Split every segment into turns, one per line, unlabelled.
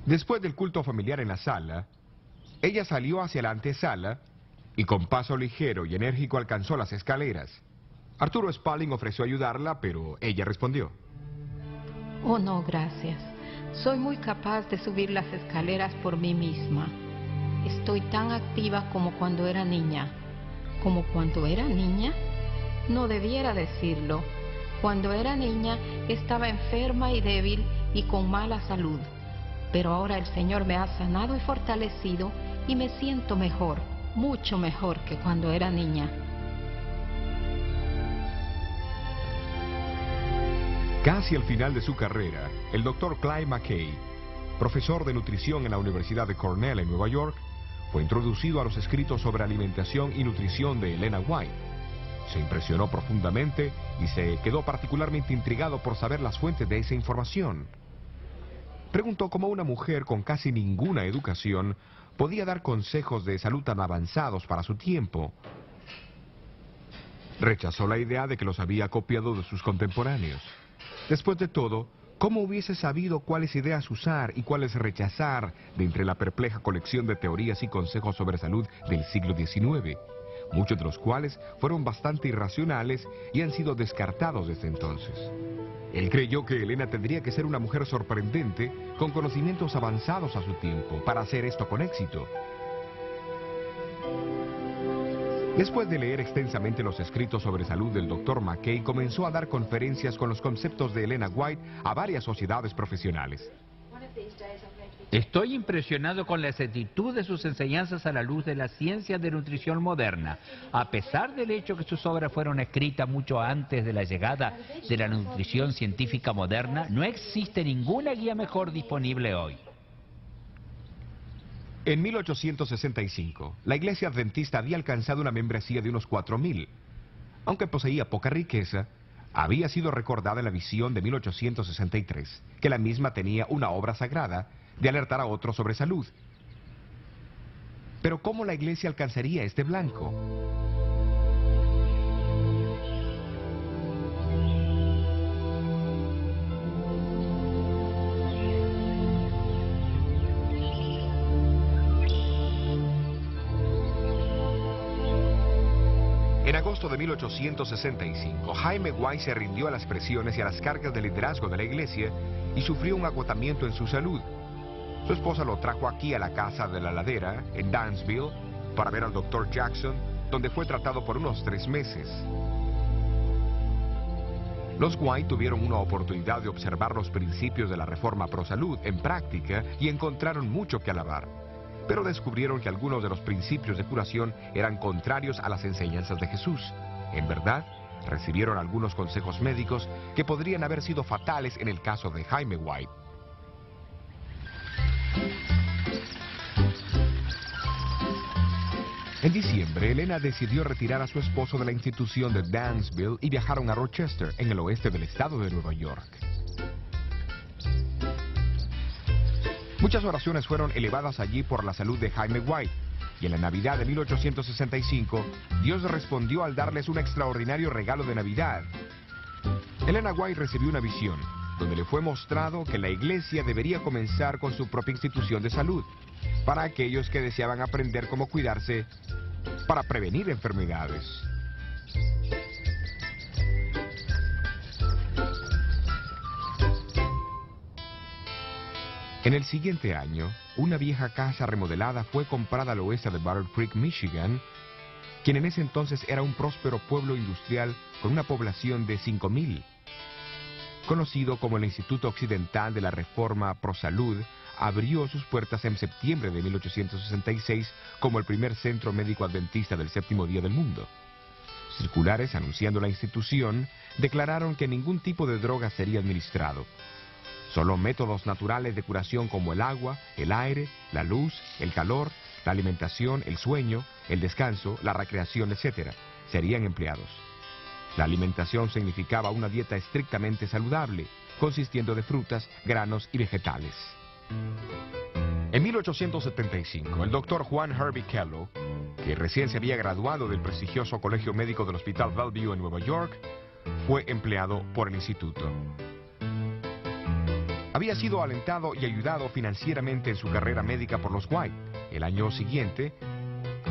Después del culto familiar en la sala, ella salió hacia la antesala y con paso ligero y enérgico alcanzó las escaleras. Arturo Spalding ofreció ayudarla, pero ella respondió:
Oh, no, gracias. Soy muy capaz de subir las escaleras por mí misma. Estoy tan activa como cuando era niña. ¿Como cuando era niña? No debiera decirlo. Cuando era niña estaba enferma y débil y con mala salud. Pero ahora el Señor me ha sanado y fortalecido y me siento mejor, mucho mejor que cuando era niña.
Casi al final de su carrera, el Dr. Clyde McKay, profesor de nutrición en la Universidad de Cornell en Nueva York, fue introducido a los escritos sobre alimentación y nutrición de Elena White. Se impresionó profundamente y se quedó particularmente intrigado por saber las fuentes de esa información. Preguntó cómo una mujer con casi ninguna educación podía dar consejos de salud tan avanzados para su tiempo. Rechazó la idea de que los había copiado de sus contemporáneos. Después de todo, ¿cómo hubiese sabido cuáles ideas usar y cuáles rechazar de entre la perpleja colección de teorías y consejos sobre salud del siglo XIX? Muchos de los cuales fueron bastante irracionales y han sido descartados desde entonces. Él creyó que Elena tendría que ser una mujer sorprendente, con conocimientos avanzados a su tiempo, para hacer esto con éxito. Después de leer extensamente los escritos sobre salud del Dr. McKay, comenzó a dar conferencias con los conceptos de Elena White a varias sociedades profesionales.
Estoy impresionado con la exactitud de sus enseñanzas a la luz de la ciencia de nutrición moderna. A pesar del hecho que sus obras fueron escritas mucho antes de la llegada de la nutrición científica moderna, no existe ninguna guía mejor disponible hoy.
En 1865, la Iglesia Adventista había alcanzado una membresía de unos 4,000. Aunque poseía poca riqueza, había sido recordada en la visión de 1863, que la misma tenía una obra sagrada de alertar a otros sobre salud. Pero ¿cómo la Iglesia alcanzaría este blanco? En agosto de 1865, Jaime White se rindió a las presiones y a las cargas de liderazgo de la Iglesia y sufrió un agotamiento en su salud. Su esposa lo trajo aquí a la casa de la ladera, en Dansville, para ver al Dr. Jackson, donde fue tratado por unos 3 meses. Los White tuvieron una oportunidad de observar los principios de la reforma pro salud en práctica y encontraron mucho que alabar. Pero descubrieron que algunos de los principios de curación eran contrarios a las enseñanzas de Jesús. En verdad, recibieron algunos consejos médicos que podrían haber sido fatales en el caso de Jaime White. En diciembre, Elena decidió retirar a su esposo de la institución de Dansville y viajaron a Rochester, en el oeste del estado de Nueva York. Muchas oraciones fueron elevadas allí por la salud de Jaime White, y en la Navidad de 1865, Dios respondió al darles un extraordinario regalo de Navidad. Elena White recibió una visión, donde le fue mostrado que la Iglesia debería comenzar con su propia institución de salud, para aquellos que deseaban aprender cómo cuidarse para prevenir enfermedades. En el siguiente año, una vieja casa remodelada fue comprada al oeste de Battle Creek, Michigan, quien en ese entonces era un próspero pueblo industrial con una población de 5,000. Conocido como el Instituto Occidental de la Reforma Pro Salud, abrió sus puertas en septiembre de 1866 como el primer centro médico adventista del séptimo día del mundo. Circulares anunciando la institución declararon que ningún tipo de droga sería administrado. Solo métodos naturales de curación como el agua, el aire, la luz, el calor, la alimentación, el sueño, el descanso, la recreación, etc., serían empleados. La alimentación significaba una dieta estrictamente saludable, consistiendo de frutas, granos y vegetales. En 1875, el doctor Juan Hervey Kellogg, que recién se había graduado del prestigioso Colegio Médico del Hospital Bellevue en Nueva York, fue empleado por el instituto. Había sido alentado y ayudado financieramente en su carrera médica por los White. El año siguiente,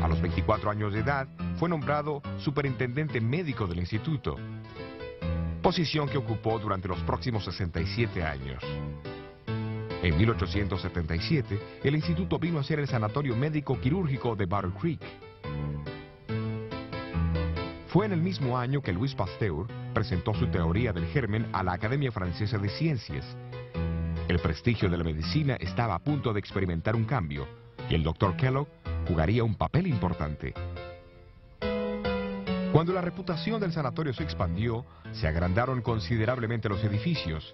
a los 24 años de edad, fue nombrado superintendente médico del instituto, posición que ocupó durante los próximos 67 años. En 1877, el instituto vino a ser el Sanatorio Médico Quirúrgico de Battle Creek. Fue en el mismo año que Louis Pasteur presentó su teoría del germen a la Academia Francesa de Ciencias. El prestigio de la medicina estaba a punto de experimentar un cambio, y el Dr. Kellogg jugaría un papel importante. Cuando la reputación del sanatorio se expandió, se agrandaron considerablemente los edificios,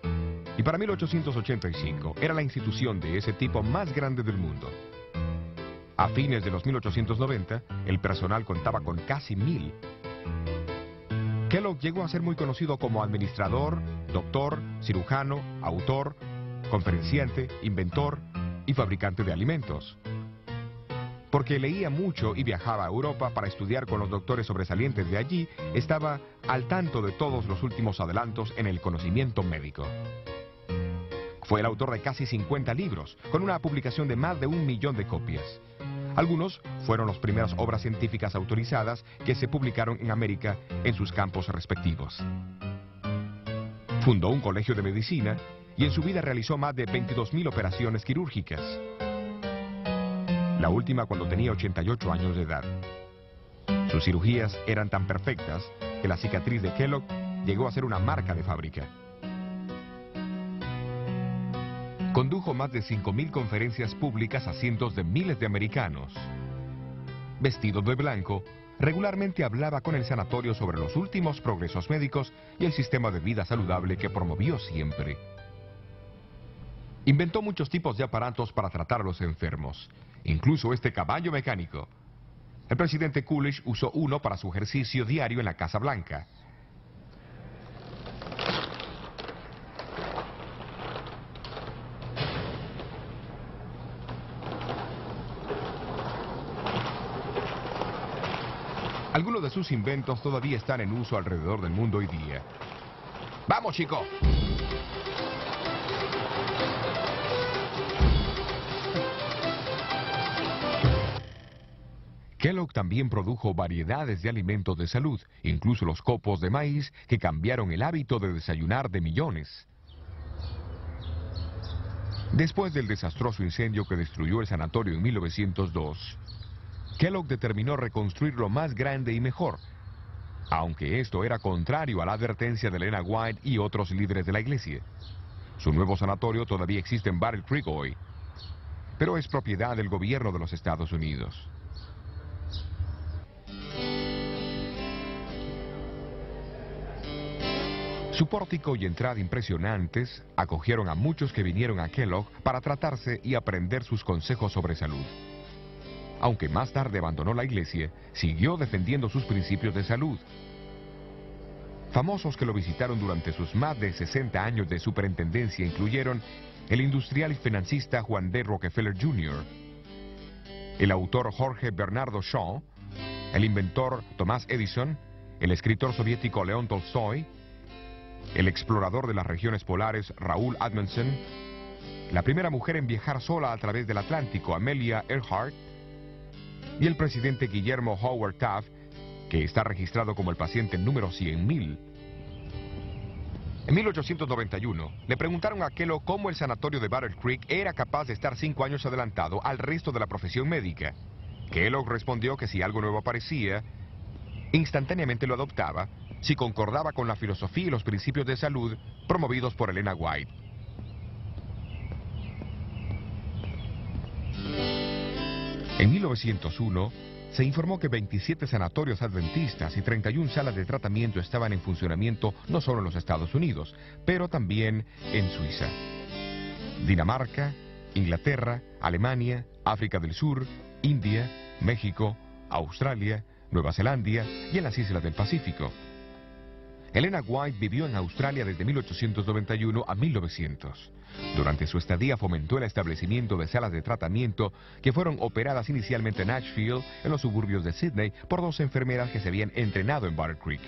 y para 1885 era la institución de ese tipo más grande del mundo. A fines de los 1890, el personal contaba con casi 1000. Kellogg llegó a ser muy conocido como administrador, doctor, cirujano, autor, conferenciante, inventor y fabricante de alimentos. Porque leía mucho y viajaba a Europa para estudiar con los doctores sobresalientes de allí, estaba al tanto de todos los últimos adelantos en el conocimiento médico. Fue el autor de casi 50 libros, con una publicación de más de 1 millón de copias. Algunos fueron las primeras obras científicas autorizadas que se publicaron en América en sus campos respectivos. Fundó un colegio de medicina y en su vida realizó más de 22.000 operaciones quirúrgicas. La última cuando tenía 88 años de edad. Sus cirugías eran tan perfectas que la cicatriz de Kellogg llegó a ser una marca de fábrica. Condujo más de 5.000 conferencias públicas a cientos de miles de americanos. Vestido de blanco, regularmente hablaba con el sanatorio sobre los últimos progresos médicos y el sistema de vida saludable que promovió siempre. Inventó muchos tipos de aparatos para tratar a los enfermos, incluso este caballo mecánico. El presidente Coolidge usó uno para su ejercicio diario en la Casa Blanca. Algunos de sus inventos todavía están en uso alrededor del mundo hoy día. ¡Vamos, chico! Kellogg también produjo variedades de alimentos de salud, incluso los copos de maíz que cambiaron el hábito de desayunar de millones. Después del desastroso incendio que destruyó el sanatorio en 1902, Kellogg determinó reconstruirlo más grande y mejor, aunque esto era contrario a la advertencia de Elena White y otros líderes de la iglesia. Su nuevo sanatorio todavía existe en Battle Creek hoy, pero es propiedad del gobierno de los Estados Unidos. Su pórtico y entrada impresionantes acogieron a muchos que vinieron a Kellogg para tratarse y aprender sus consejos sobre salud. Aunque más tarde abandonó la iglesia, siguió defendiendo sus principios de salud. Famosos que lo visitaron durante sus más de 60 años de superintendencia incluyeron el industrial y financista Juan D. Rockefeller Jr., el autor Jorge Bernardo Shaw, el inventor Thomas Edison, el escritor soviético León Tolstoy, el explorador de las regiones polares Raúl Amundsen, la primera mujer en viajar sola a través del Atlántico, Amelia Earhart, y el presidente Guillermo Howard Taft, que está registrado como el paciente número 100.000. En 1891, le preguntaron a Kellogg cómo el sanatorio de Battle Creek era capaz de estar 5 años adelantado al resto de la profesión médica. Kellogg respondió que si algo nuevo aparecía, instantáneamente lo adoptaba, si concordaba con la filosofía y los principios de salud promovidos por Elena White. En 1901, se informó que 27 sanatorios adventistas y 31 salas de tratamiento estaban en funcionamiento no solo en los Estados Unidos, pero también en Suiza, Dinamarca, Inglaterra, Alemania, África del Sur, India, México, Australia, Nueva Zelanda y en las islas del Pacífico. Elena White vivió en Australia desde 1891 a 1900. Durante su estadía fomentó el establecimiento de salas de tratamiento que fueron operadas inicialmente en Nashville, en los suburbios de Sydney, por 2 enfermeras que se habían entrenado en Battle Creek.